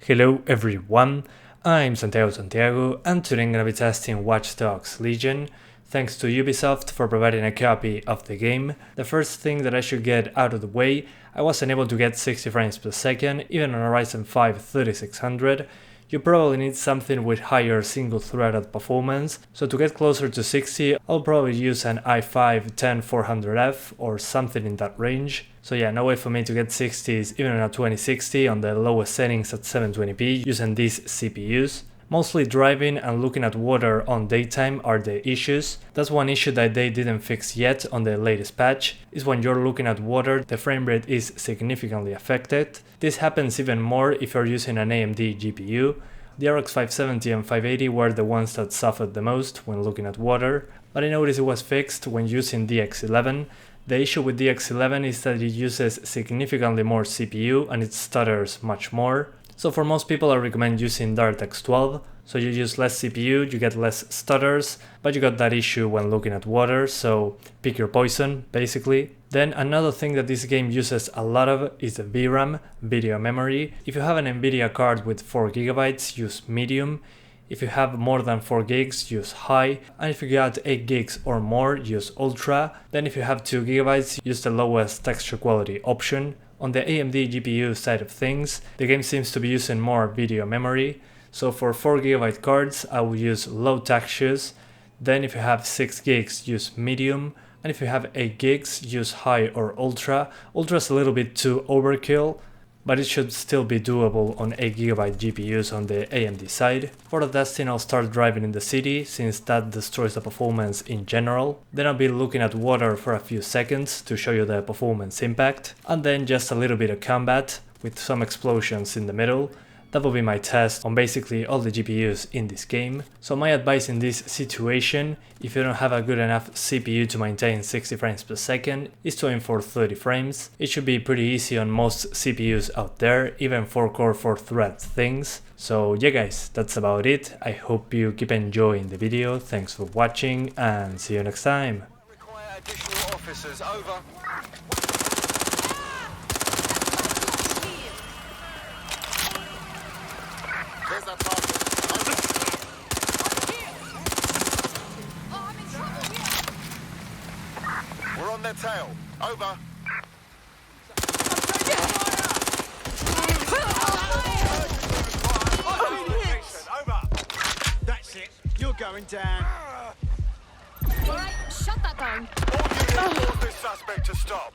Hello everyone, I'm Santiago and today I'm gonna be testing Watch Dogs Legion. Thanks to Ubisoft for providing a copy of the game. The first thing that I should get out of the way, I wasn't able to get 60 frames per second, even on a Ryzen 5 3600. You probably need something with higher single-threaded performance, so to get closer to 60, I'll probably use an i5-10400F or something in that range. So yeah, no way for me to get 60s even on a 2060 on the lowest settings at 720p using these CPUs. Mostly driving and looking at water on daytime are the issues. That's one issue that they didn't fix yet on the latest patch, is when you're looking at water, the frame rate is significantly affected. This happens even more if you're using an AMD GPU. The RX 570 and 580 were the ones that suffered the most when looking at water, but I noticed it was fixed when using DX11. The issue with DX11 is that it uses significantly more CPU and it stutters much more. So for most people I recommend using DirectX 12, so you use less CPU, you get less stutters, but you got that issue when looking at water, so pick your poison, basically. Then another thing that this game uses a lot of is the VRAM, video memory. If you have an Nvidia card with 4GB, use medium. If you have more than 4 gigs, use high, and if you got 8 gigs or more, use ultra. Then if you have 2 GB, use the lowest texture quality option. On the AMD GPU side of things, the game seems to be using more video memory, so for 4GB cards I will use low textures. Then if you have 6 gigs, use medium, and if you have 8 gigs, use high or ultra. Ultra is a little bit too overkill, but it should still be doable on 8GB GPUs on the AMD side. For the testing I'll start driving in the city, since that destroys the performance in general. Then I'll be looking at water for a few seconds to show you the performance impact. And then just a little bit of combat, with some explosions in the middle. That will be my test on basically all the GPUs in this game. So my advice in this situation, if you don't have a good enough CPU to maintain 60 frames per second, is to aim for 30 frames. It should be pretty easy on most CPUs out there, even 4-core 4-thread things. So yeah guys, that's about it. I hope you keep enjoying the video. Thanks for watching and see you next time. Require additional officers, over. There's that target. We're on their tail. Over. That's it. You're going down. Right, shut that down. All units want this suspect to stop.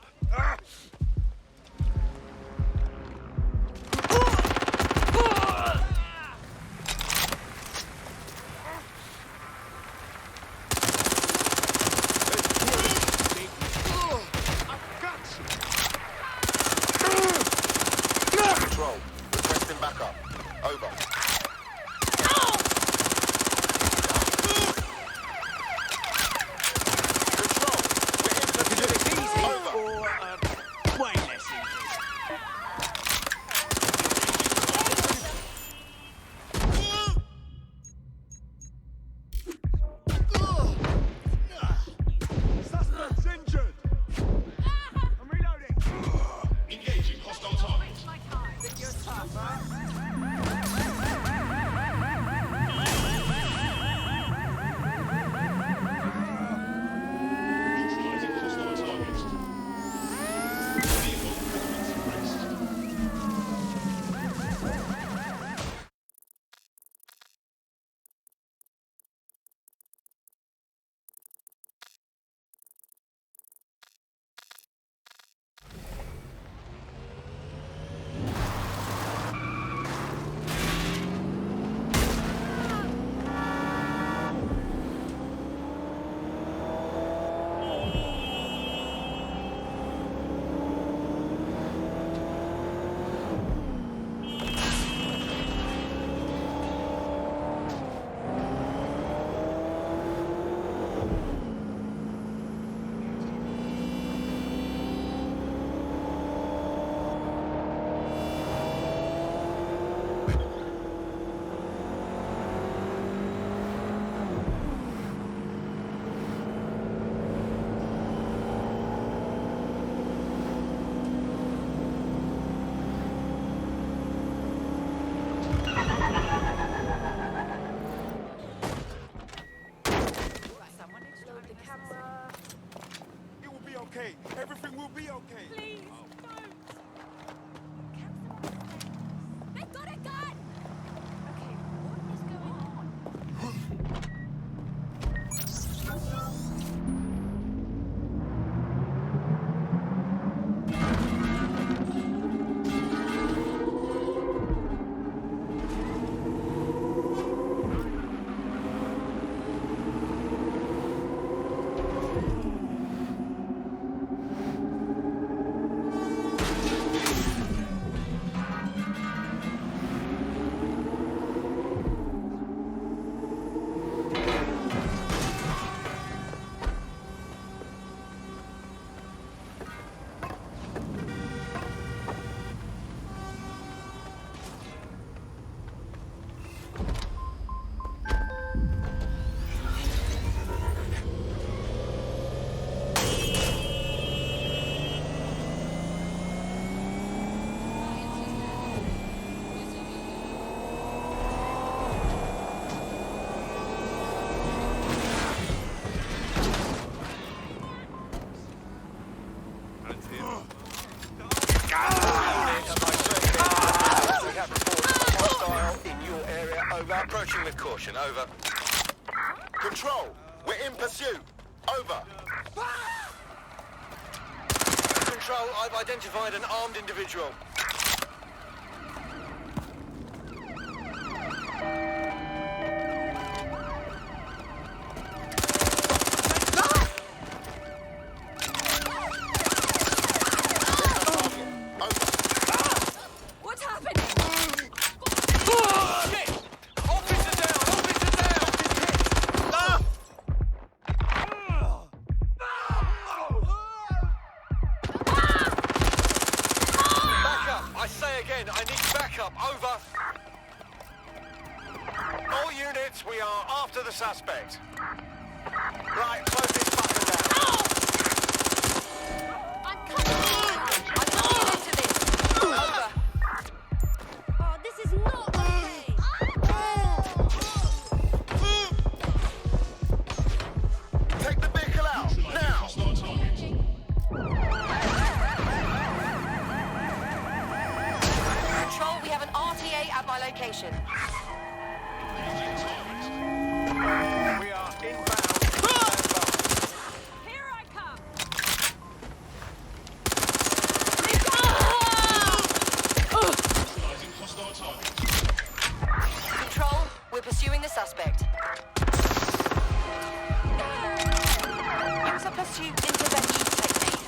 Control. Requesting backup. Over. over. Approaching with caution, over. Control, we're in pursuit. Over. Control, I've identified an armed individual. What's happening? Shit! Officer down! Officer down! Backup! I say again, I need backup. Over. All units, we are after the suspect. Right, close this fucker down. I'm coming in. I'm looking into this. Over. Oh, this is not okay. Take the vehicle out, now! Control, we have an RTA at my location. We are inbound. Here I come. Control, we're pursuing the suspect. Use a pursuit intervention technique.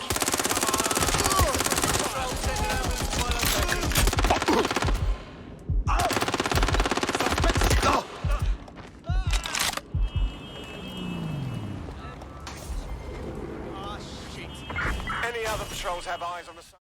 Any other patrols have eyes on the...